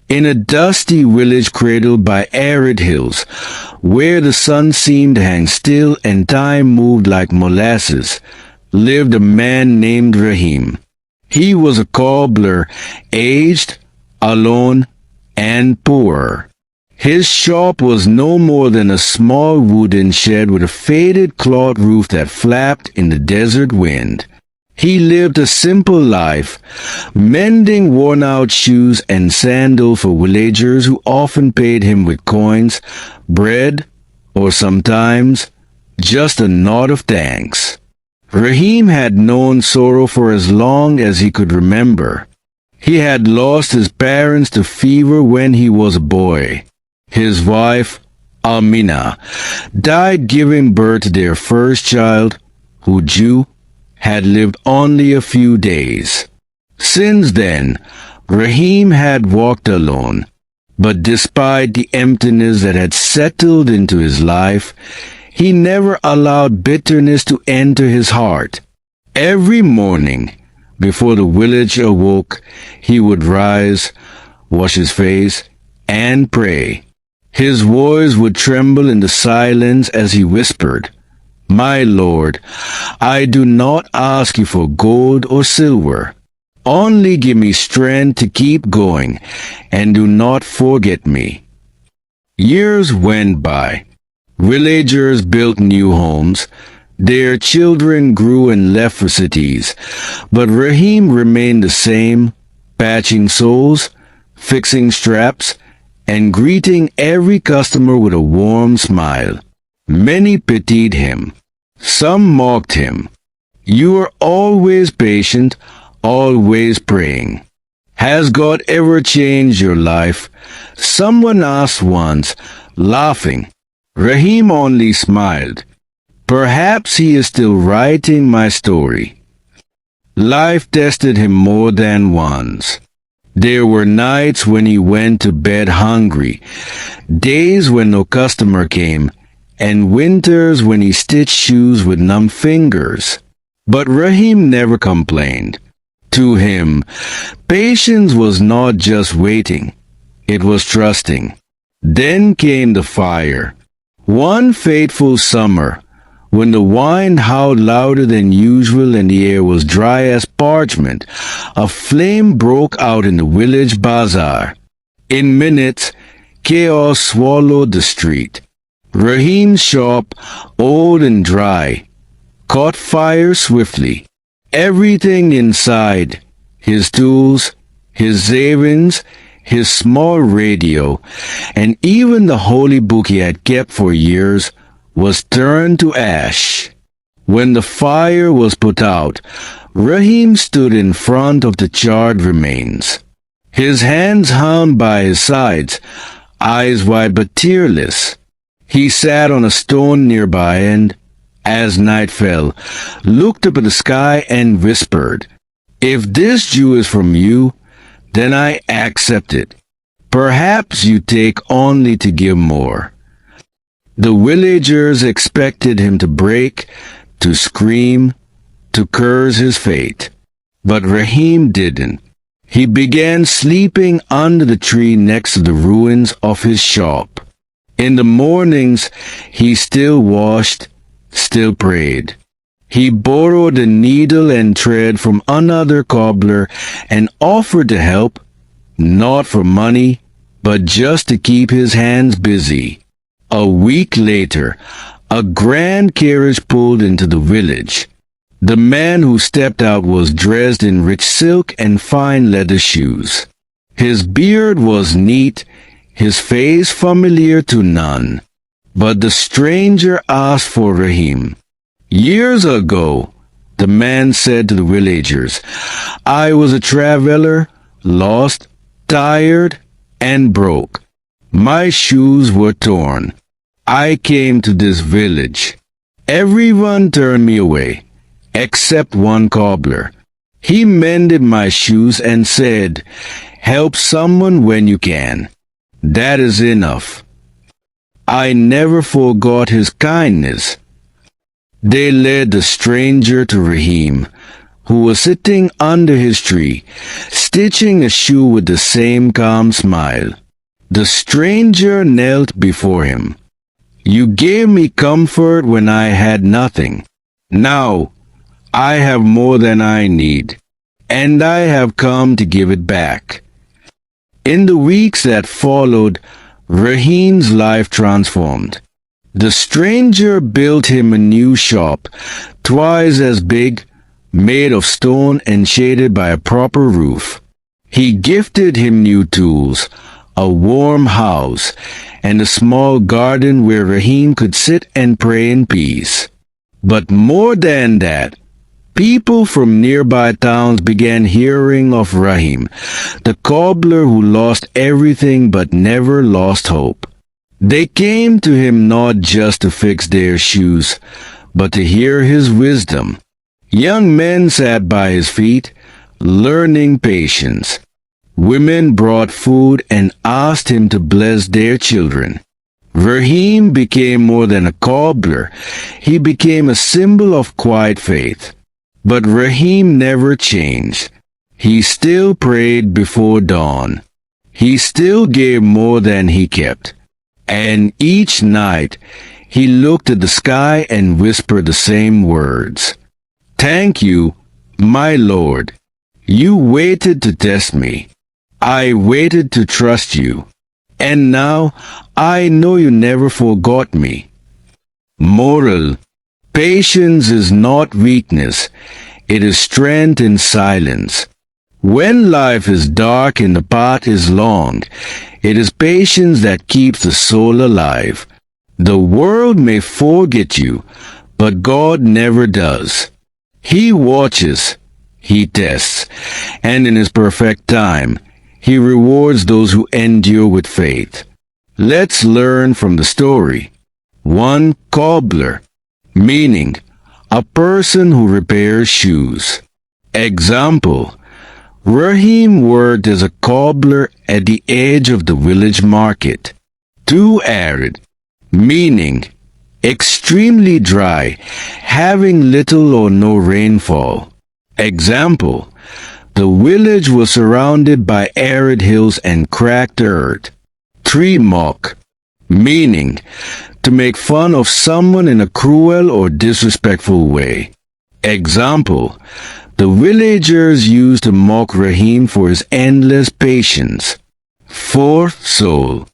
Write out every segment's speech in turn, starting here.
In a dusty village cradled by arid hills, where the sun seemed to hang still and time moved like molasses, lived a man named Raheem. He was a cobbler, aged, alone, and poor. His shop was no more than a small wooden shed with a faded cloth roof that flapped in the desert wind. He lived a simple life, mending worn-out shoes and sandals for villagers who often paid him with coins, bread, or sometimes just a nod of thanks. Raheem had known sorrow for as long as he could remember. He had lost his parents to fever when he was a boy. His wife, Amina, died giving birth to their first child, who had lived only a few days. Since then, Raheem had walked alone, but despite the emptiness that had settled into his life, he never allowed bitterness to enter his heart. Every morning, before the village awoke, he would rise, wash his face, and pray. His voice would tremble in the silence as he whispered, "My Lord, I do not ask you for gold or silver. Only give me strength to keep going, and do not forget me." Years went by. Villagers built new homes. Their children grew and left for cities. But Raheem remained the same, patching soles, fixing straps, and greeting every customer with a warm smile. Many pitied him. Some mocked him. "You are always patient, always praying. Has God ever changed your life?" someone asked once, laughing. Raheem only smiled. "Perhaps he is still writing my story." Life tested him more than once. There were nights when he went to bed hungry, days when no customer came, and winters when he stitched shoes with numb fingers. But Raheem never complained. To him, patience was not just waiting, it was trusting. Then came the fire. One fateful summer, when the wind howled louder than usual and the air was dry as parchment, a flame broke out in the village bazaar. In minutes, chaos swallowed the street. Raheem's shop, old and dry, caught fire swiftly. Everything inside, his tools, his savings, his small radio, and even the holy book he had kept for years, was turned to ash. When the fire was put out, Raheem stood in front of the charred remains. His hands hung by his sides, eyes wide but tearless. He sat on a stone nearby and, as night fell, looked up at the sky and whispered, "If this Jew is from you, then I accept it. Perhaps you take only to give more." The villagers expected him to break, to scream, to curse his fate. But Raheem didn't. He began sleeping under the tree next to the ruins of his shop. In the mornings, he still washed, still prayed. He borrowed a needle and thread from another cobbler and offered to help, not for money, but just to keep his hands busy. A week later, a grand carriage pulled into the village. The man who stepped out was dressed in rich silk and fine leather shoes. His beard was neat, his face familiar to none. But the stranger asked for Raheem. "Years ago," the man said to the villagers, "I was a traveler, lost, tired, and broke. My shoes were torn. I came to this village. Everyone turned me away, except one cobbler. He mended my shoes and said, 'Help someone when you can. That is enough.' I never forgot his kindness." They led the stranger to Raheem, who was sitting under his tree, stitching a shoe with the same calm smile. The stranger knelt before him. "You gave me comfort when I had nothing. Now I have more than I need, and I have come to give it back." In the weeks that followed, Raheem's life transformed. The stranger built him a new shop, twice as big, made of stone and shaded by a proper roof. He gifted him new tools, a warm house, and a small garden where Raheem could sit and pray in peace. But more than that, people from nearby towns began hearing of Raheem, the cobbler who lost everything but never lost hope. They came to him not just to fix their shoes, but to hear his wisdom. Young men sat by his feet, learning patience. Women brought food and asked him to bless their children. Raheem became more than a cobbler. He became a symbol of quiet faith. But Raheem never changed. He still prayed before dawn. He still gave more than he kept. And each night, he looked at the sky and whispered the same words. "Thank you, my Lord. You waited to test me. I waited to trust you. And now I know you never forgot me." Moral: patience is not weakness. It is strength in silence. When life is dark and the path is long, it is patience that keeps the soul alive. The world may forget you, but God never does. He watches, He tests, and in His perfect time, He rewards those who endure with faith. Let's learn from the story. 1. Cobbler, meaning a person who repairs shoes. Example: Raheem worked as a cobbler at the edge of the village market. 2. Arid, meaning extremely dry, having little or no rainfall. Example: the village was surrounded by arid hills and cracked earth. 3. Mock, meaning to make fun of someone in a cruel or disrespectful way. Example: the villagers used to mock Raheem for his endless patience. 4. Sole,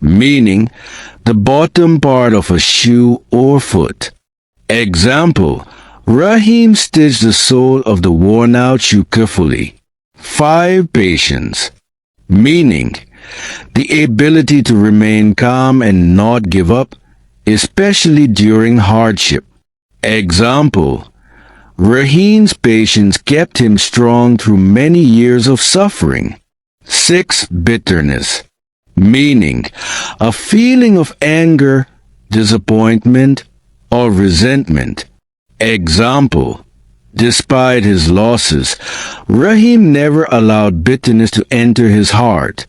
meaning the bottom part of a shoe or foot. Example: Raheem stitched the sole of the worn-out shoe carefully. 5. Patience, meaning the ability to remain calm and not give up, especially during hardship. Example: Raheem's patience kept him strong through many years of suffering. 6. Bitterness, meaning a feeling of anger, disappointment, or resentment. Example: despite his losses, Raheem never allowed bitterness to enter his heart.